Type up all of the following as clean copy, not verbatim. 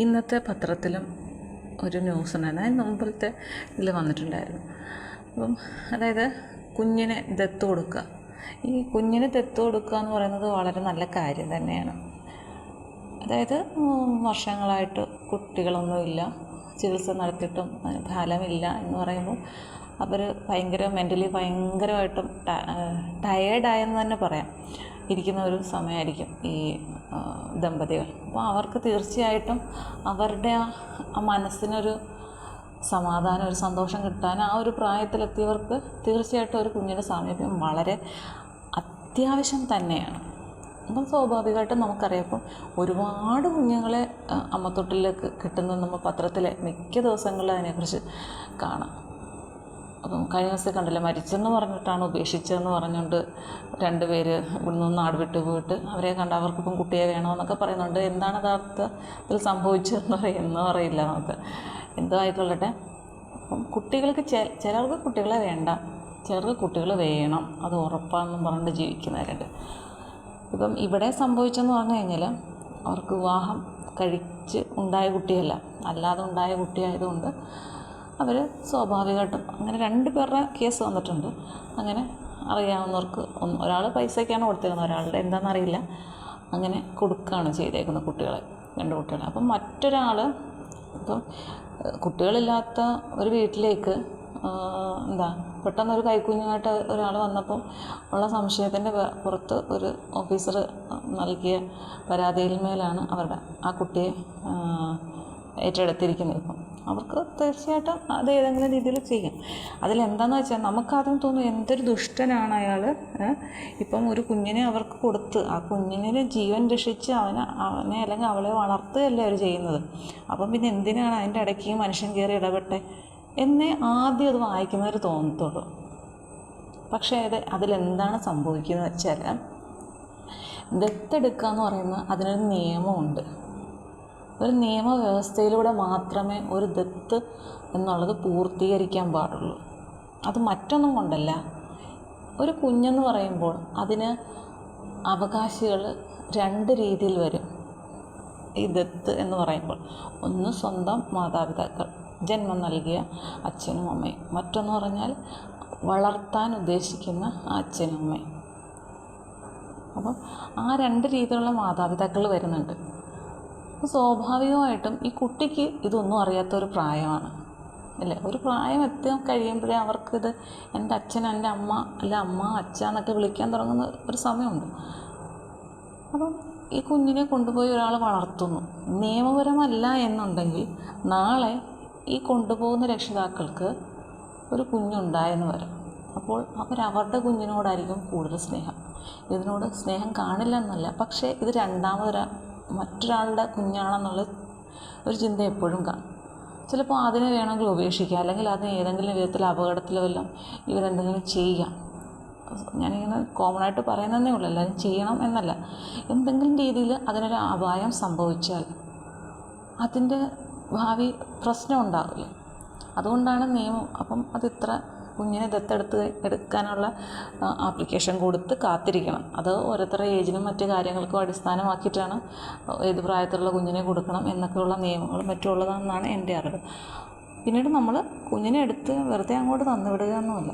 ഇന്നത്തെ പത്രത്തിലും ഒരു ന്യൂസ് ഉണ്ടായിരുന്നു, അതിന് മുമ്പിലത്തെ ഇതിൽ വന്നിട്ടുണ്ടായിരുന്നു. അപ്പം അതായത് കുഞ്ഞിനെ ദത്ത് കൊടുക്കുക. ഈ കുഞ്ഞിന് ദത്ത് കൊടുക്കുക എന്ന് പറയുന്നത് വളരെ നല്ല കാര്യം തന്നെയാണ്. അതായത് വർഷങ്ങളായിട്ട് കുട്ടികളൊന്നുമില്ല, ചികിത്സ നടത്തിയിട്ടും അതിന് ഫലമില്ല എന്ന് പറയുമ്പോൾ അവർ മെൻ്റലി ഭയങ്കരമായിട്ടും ടയേർഡായെന്ന് തന്നെ പറയാം, ഇരിക്കുന്ന ഒരു സമയമായിരിക്കും ഈ ദമ്പതികൾ. അപ്പോൾ അവർക്ക് തീർച്ചയായിട്ടും അവരുടെ ആ മനസ്സിനൊരു സമാധാനം, ഒരു സന്തോഷം കിട്ടാൻ ആ ഒരു പ്രായത്തിലെത്തിയവർക്ക് തീർച്ചയായിട്ടും ഒരു കുഞ്ഞിൻ്റെ സാമീപ്യം വളരെ അത്യാവശ്യം തന്നെയാണ്. അപ്പം സ്വാഭാവികമായിട്ടും നമുക്കറിയാം, ഇപ്പം ഒരുപാട് കുഞ്ഞുങ്ങളെ അമ്മത്തൊട്ടിലേക്ക് കിട്ടുന്നത് നമ്മൾ പത്രത്തിലെ മിക്ക ദിവസങ്ങളിൽ അതിനെക്കുറിച്ച് കാണാം. അപ്പം കഴിഞ്ഞ ദിവസം കണ്ടില്ല, മരിച്ചെന്ന് പറഞ്ഞിട്ടാണ് ഉപേക്ഷിച്ചതെന്ന് പറഞ്ഞുകൊണ്ട് 2 പേര് ഇവിടുന്ന് നാട് വിട്ടു പോയിട്ട് അവരെ കണ്ട് അവർക്കിപ്പം കുട്ടിയെ വേണമെന്നൊക്കെ പറയുന്നുണ്ട്. എന്താണ് യഥാർത്ഥത്തിൽ സംഭവിച്ചതെന്ന് അറിയില്ല നമുക്ക്. എന്തോ ആയിക്കൊള്ളട്ടെ. അപ്പം കുട്ടികൾക്ക് ചിലർക്ക് കുട്ടികളെ വേണ്ട, ചിലർക്ക് കുട്ടികൾ വേണം, അത് ഉറപ്പാണെന്നും പറഞ്ഞിട്ട് ജീവിക്കുന്നവരുണ്ട്. ഇപ്പം ഇവിടെ സംഭവിച്ചെന്ന് പറഞ്ഞു കഴിഞ്ഞാൽ അവർക്ക് വിവാഹം കഴിച്ച് ഉണ്ടായ കുട്ടിയല്ല, അല്ലാതെ ഉണ്ടായ കുട്ടിയായതുകൊണ്ട് അവർ സ്വാഭാവികമായിട്ടും അങ്ങനെ 2 പേരുടെ കേസ് വന്നിട്ടുണ്ട്. അങ്ങനെ അറിയാവുന്നവർക്ക് ഒരാൾ പൈസയ്ക്കാണ് കൊടുത്തിരുന്നത്, ഒരാളുടെ എന്താണെന്നറിയില്ല, അങ്ങനെ കൊടുക്കുകയാണ് ചെയ്തേക്കുന്നത് കുട്ടികളെ, 2 കുട്ടികളെ. അപ്പം മറ്റൊരാൾ ഇപ്പം കുട്ടികളില്ലാത്ത ഒരു വീട്ടിലേക്ക് പെട്ടെന്നൊരു കൈക്കുഞ്ഞുമായിട്ട് ഒരാൾ വന്നപ്പോൾ ഉള്ള സംശയത്തിൻ്റെ പുറത്ത് ഒരു ഓഫീസർ നൽകിയ പരാതിയിന്മേലാണ് അവരുടെ ആ കുട്ടിയെ ഏറ്റെടുത്തിരിക്കുന്നത്. ഇപ്പം അവർക്ക് തീർച്ചയായിട്ടും അത് ഏതെങ്കിലും രീതിയിൽ ചെയ്യാം. അതിലെന്താണെന്ന് വെച്ചാൽ നമുക്കാദ്യം തോന്നും എന്തൊരു ദുഷ്ടനാണ് അയാൾ. ഇപ്പം ഒരു കുഞ്ഞിനെ അവർക്ക് കൊടുത്ത് ആ കുഞ്ഞിനെ ജീവൻ രക്ഷിച്ച് അവനെ അല്ലെങ്കിൽ അവളെ വളർത്തുകയല്ലേ അവർ ചെയ്യുന്നത്. അപ്പം പിന്നെ എന്തിനാണ് അതിൻ്റെ ഇടയ്ക്ക് മനുഷ്യൻ കയറി ഇടപെട്ടെ എന്നേ ആദ്യം അത് വായിക്കുന്നവർ തോന്നത്തുള്ളൂ. പക്ഷേ അതിലെന്താണ് സംഭവിക്കുന്നത് വെച്ചാൽ, ദത്തെടുക്കുക എന്ന് പറയുന്ന അതിനൊരു നിയമമുണ്ട്. ഒരു നിയമവ്യവസ്ഥയിലൂടെ മാത്രമേ ഒരു ദത്ത് എന്നുള്ളത് പൂർത്തീകരിക്കാൻ പാടുള്ളൂ. അത് മറ്റൊന്നും കൊണ്ടല്ല. ഒരു കുഞ്ഞെന്ന് പറയുമ്പോൾ അതിന് അവകാശികൾ 2 രീതിയിൽ വരും ഈ ദത്ത് എന്ന് പറയുമ്പോൾ. ഒന്ന് സ്വന്തം മാതാപിതാക്കൾ, ജന്മം നൽകിയ അച്ഛനും അമ്മയും. മറ്റൊന്ന് പറഞ്ഞാൽ വളർത്താൻ ഉദ്ദേശിക്കുന്ന അച്ഛനും അമ്മയും. അപ്പം ആ 2 രീതിയിലുള്ള മാതാപിതാക്കൾ വരുന്നുണ്ട്. സ്വാഭാവികമായിട്ടും ഈ കുട്ടിക്ക് ഇതൊന്നും അറിയാത്തൊരു പ്രായമാണ് അല്ലേ. ഒരു പ്രായം കഴിയുമ്പോഴേ അവർക്കിത് എൻ്റെ അച്ഛൻ, എൻ്റെ അമ്മ, അല്ല അമ്മ, അച്ഛ എന്നൊക്കെ വിളിക്കാൻ തുടങ്ങുന്ന ഒരു സമയമുണ്ട്. അപ്പം ഈ കുഞ്ഞിനെ കൊണ്ടുപോയി ഒരാൾ വളർത്തുന്നു. നിയമപരമല്ല എന്നുണ്ടെങ്കിൽ നാളെ ഈ കൊണ്ടുപോകുന്ന രക്ഷിതാക്കൾക്ക് ഒരു കുഞ്ഞുണ്ടായെന്ന് വരാം. അപ്പോൾ അവരവരുടെ കുഞ്ഞിനോടായിരിക്കും കൂടുതൽ സ്നേഹം. ഇതിനോട് സ്നേഹം കാണില്ല എന്നല്ല, പക്ഷേ ഇത് മറ്റൊരാളുടെ കുഞ്ഞാണെന്നുള്ള ഒരു ചിന്ത എപ്പോഴും കാണും. ചിലപ്പോൾ അതിനെ വേണമെങ്കിൽ ഉപേക്ഷിക്കാം, അല്ലെങ്കിൽ അതിന് ഏതെങ്കിലും വിധത്തിൽ അപകടത്തിൽ വല്ലതും ഇവരെന്തെങ്കിലും ചെയ്യാം. ഞാനിങ്ങനെ കോമണായിട്ട് പറയുന്നതേ ഉള്ളൂ, എല്ലാവരും ചെയ്യണം എന്നല്ല. എന്തെങ്കിലും രീതിയിൽ അതിനൊരു അപായം സംഭവിച്ചാൽ അതിൻ്റെ ഭാവി പ്രശ്നം ഉണ്ടാവില്ല. അതുകൊണ്ടാണ് നിയമം. അപ്പം അതിത്ര കുഞ്ഞിനെ എടുക്കാനുള്ള ആപ്ലിക്കേഷൻ കൊടുത്ത് കാത്തിരിക്കണം. അത് ഓരോരുത്തരുടെ ഏജിനും മറ്റു കാര്യങ്ങൾക്കും അടിസ്ഥാനമാക്കിയിട്ടാണ് ഏത് പ്രായത്തിലുള്ള കുഞ്ഞിനെ കൊടുക്കണം എന്നൊക്കെയുള്ള നിയമങ്ങളും മറ്റുള്ളതാണെന്നാണ് എൻ്റെ അറിവ്. പിന്നീട് നമ്മൾ കുഞ്ഞിനെ എടുത്ത് വെറുതെ അങ്ങോട്ട് തന്നുവിടുക ഒന്നുമല്ല.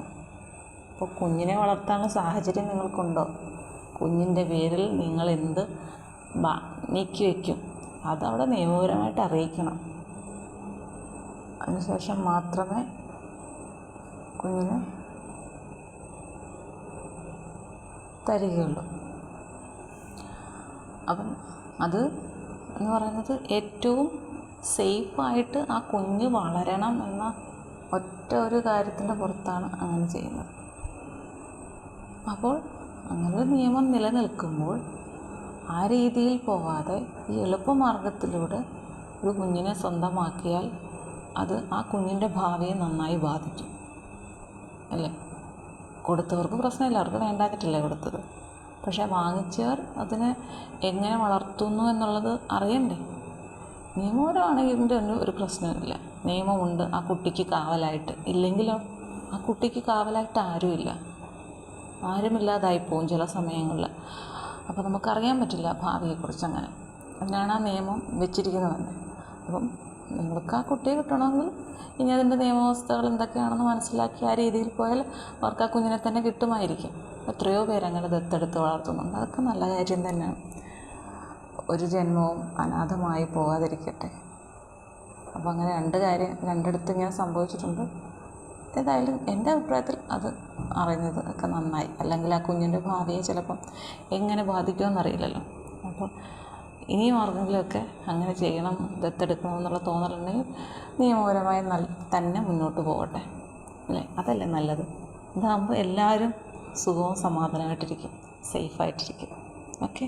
അപ്പോൾ കുഞ്ഞിനെ വളർത്താനുള്ള സാഹചര്യം നിങ്ങൾക്കുണ്ടോ? കുഞ്ഞിൻ്റെ പേരിൽ നിങ്ങൾ എന്ത് നീക്കി വയ്ക്കും അതവിടെ നിയമപരമായിട്ട് അറിയിക്കണം. അതിനുശേഷം മാത്രമേ കുഞ്ഞിനെ തരികയുള്ളൂ. അപ്പം അത് എന്ന് പറയുന്നത് ഏറ്റവും സേഫായിട്ട് ആ കുഞ്ഞ് വളരണം എന്ന ഒറ്റ ഒരു കാര്യത്തിൻ്റെ പുറത്താണ് അങ്ങനെ ചെയ്യുന്നത്. അപ്പോൾ അങ്ങനൊരു നിയമം നിലനിൽക്കുമ്പോൾ ആ രീതിയിൽ പോവാതെ ഈ എളുപ്പമാർഗത്തിലൂടെ ഒരു കുഞ്ഞിനെ സ്വന്തമാക്കിയാൽ അത് ആ കുഞ്ഞിൻ്റെ ഭാവിയെ നന്നായി ബാധിക്കും അല്ലേ. കൊടുത്തവർക്ക് പ്രശ്നമില്ല, അവർക്ക് വേണ്ടാഞ്ഞിട്ടല്ലേ കൊടുത്തത്. പക്ഷേ വാങ്ങിച്ചവർ അതിനെ എങ്ങനെ വളർത്തുന്നു എന്നുള്ളത് അറിയണ്ടേ. നിയമപരമാണെങ്കിൽ ഇതിൻ്റെ ഒന്നും ഒരു പ്രശ്നമില്ല. നിയമമുണ്ട് ആ കുട്ടിക്ക് കാവലായിട്ട്. ഇല്ലെങ്കിലോ ആ കുട്ടിക്ക് കാവലായിട്ട് ആരുമില്ലാതായിപ്പോവും ചില സമയങ്ങളിൽ. അപ്പോൾ നമുക്കറിയാൻ പറ്റില്ല ഭാവിയെക്കുറിച്ച്. അങ്ങനെ അങ്ങനെയാണ് ആ നിയമം വെച്ചിരിക്കുന്നത് തന്നെ. അപ്പം നിങ്ങൾക്ക് ആ കുട്ടിയെ കിട്ടണമെങ്കിൽ ഇനി അതിൻ്റെ നിയമവ്യവസ്ഥകൾ എന്തൊക്കെയാണെന്ന് മനസ്സിലാക്കി ആ രീതിയിൽ പോയാൽ അവർക്ക് ആ കുഞ്ഞിനെ തന്നെ കിട്ടുമായിരിക്കും. എത്രയോ പേരങ്ങനെ ദത്തെടുത്ത് വളർത്തുന്നുണ്ട്. അതൊക്കെ നല്ല കാര്യം തന്നെയാണ്. ഒരു ജന്മവും അനാഥമായി പോകാതിരിക്കട്ടെ. അപ്പോൾ അങ്ങനെ രണ്ടിടത്ത് ഇങ്ങനെ സംഭവിച്ചിട്ടുണ്ട്. ഏതായാലും എൻ്റെ അഭിപ്രായത്തിൽ അത് അറിയുന്നത് ഒക്കെ നന്നായി. അല്ലെങ്കിൽ ആ കുഞ്ഞിൻ്റെ ഭാവിയെ ചിലപ്പം എങ്ങനെ ബാധിക്കുമെന്നറിയില്ലല്ലോ. അപ്പോൾ ഇനിയും ആർക്കെങ്കിലുമൊക്കെ അങ്ങനെ ചെയ്യണം, ദത്തെടുക്കണം എന്നുള്ള തോന്നലുണ്ടെങ്കിൽ നിയമപരമായി തന്നെ മുന്നോട്ട് പോകട്ടെ, അല്ലേ? അതല്ലേ നല്ലത്. ഇതാകുമ്പോൾ എല്ലാവരും സുഖവും സമാധാനമായിട്ടിരിക്കും, സേഫായിട്ടിരിക്കും. ഓക്കെ.